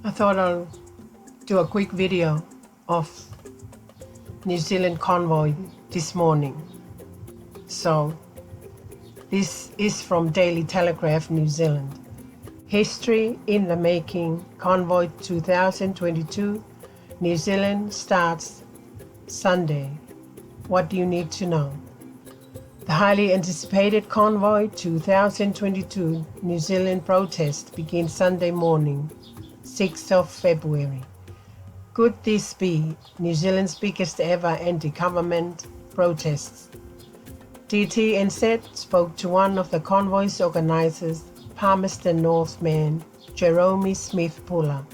I thought I'll do a quick video of New Zealand convoy this morning. So this is from Daily Telegraph New Zealand. History in the making. Convoy 2022 New Zealand starts Sunday. What do you need to know? The highly anticipated Convoy 2022 New Zealand protest begins Sunday morning, 6th of February. Could this be New Zealand's biggest ever anti-government protests? DTNZ spoke to one of the convoy's organisers, Palmerston North man Jerome Smith-Puller.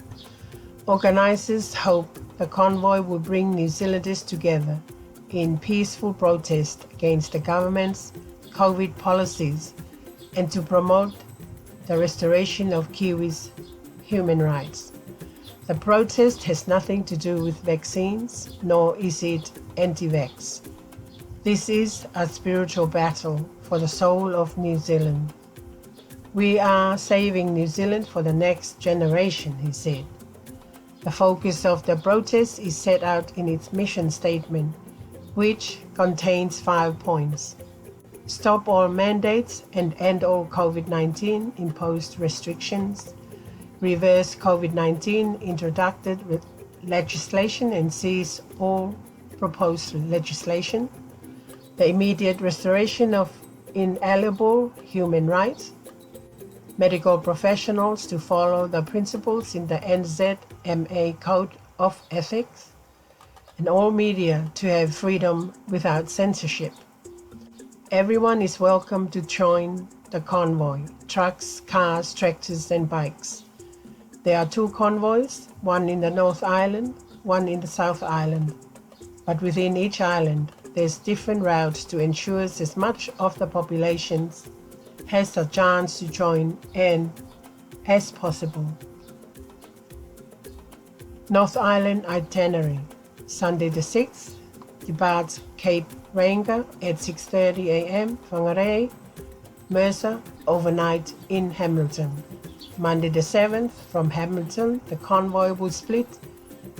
Organisers hope the convoy will bring New Zealanders together in peaceful protest against the government's COVID policies and to promote the restoration of Kiwis' human rights. The protest has nothing to do with vaccines, nor is it anti-vax. This is a spiritual battle for the soul of New Zealand. We are saving New Zealand for the next generation, he said. The focus of the protest is set out in its mission statement, which contains 5 points. Stop all mandates and end all COVID-19 imposed restrictions. Reverse COVID-19 introduced legislation and cease all proposed legislation. The immediate restoration of inalienable human rights. Medical professionals to follow the principles in the NZMA Code of Ethics. And all media to have freedom without censorship. Everyone is welcome to join the convoy, trucks, cars, tractors and bikes. There are 2 convoys, one in the North Island, one in the South Island. But within each island, there's different routes to ensure as much of the population has a chance to join and as possible. North Island itinerary. Sunday the 6th, departs Cape Ranger at 6:30 a.m. Whangarei, Mercer, overnight in Hamilton. Monday the 7th, from Hamilton, the convoy will split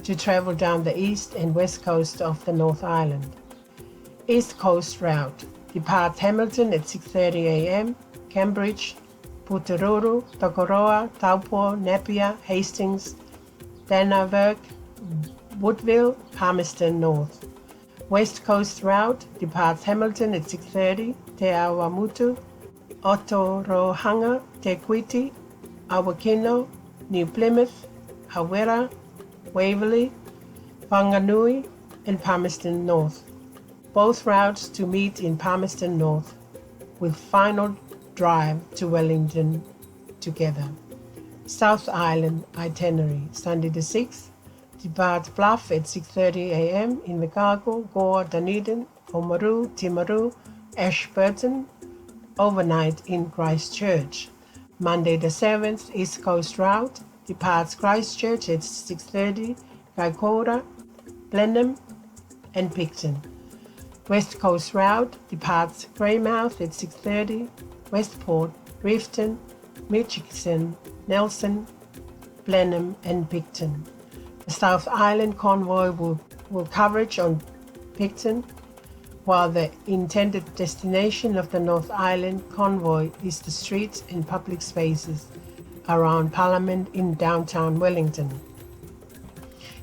to travel down the east and west coast of the North Island. East Coast route, depart Hamilton at 6:30 a.m., Cambridge, Putaruru, Tokoroa, Taupo, Napier, Hastings, Dannevirke, Woodville, Palmerston North. West Coast route departs Hamilton at 6:30, Te Awamutu, Otorohanga, Te Kuiti, Awakino, New Plymouth, Hawera, Waverley, Whanganui, and Palmerston North. Both routes to meet in Palmerston North, with final drive to Wellington together. South Island itinerary, Sunday the 6th, depart Bluff at 6:30 a.m. in Invercargill, Gore, Dunedin, Oamaru, Timaru, Ashburton, overnight in Christchurch. Monday the 7th, East Coast route, departs Christchurch at 6:30, Kaikoura, Blenheim and Picton. West Coast route, departs Greymouth at 6:30, Westport, Reefton, Mitchison, Nelson, Blenheim and Picton. The South Island convoy will coverage on Picton, while the intended destination of the North Island convoy is the streets and public spaces around Parliament in downtown Wellington.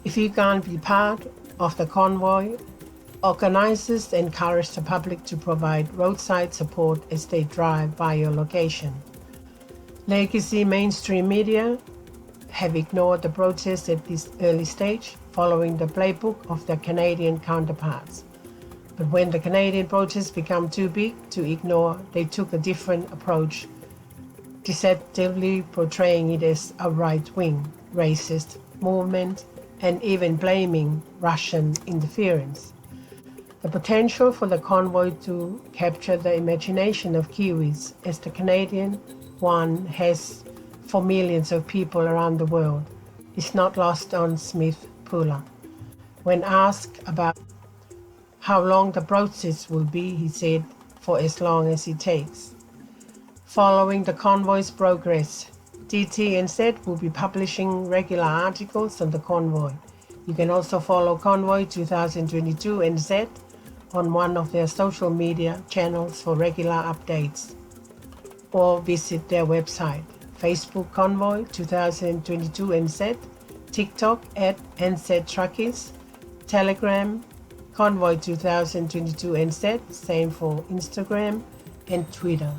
If you can't be part of the convoy, organisers encourage the public to provide roadside support as they drive by your location. Legacy mainstream media have ignored the protest at this early stage, following the playbook of their Canadian counterparts. But when the Canadian protests become too big to ignore, they took a different approach, deceptively portraying it as a right-wing, racist movement and even blaming Russian interference. The potential for the convoy to capture the imagination of Kiwis, as the Canadian one has for millions of people around the world, is not lost on Smith-Puller. When asked about how long the process will be, he said, for as long as it takes. Following the convoy's progress, DTNZ will be publishing regular articles on the Convoy. You can also follow Convoy 2022 NZ on one of their social media channels for regular updates, or visit their website, Facebook Convoy 2022 NZ, TikTok at NZ Truckies, Telegram Convoy 2022 NZ, same for Instagram and Twitter.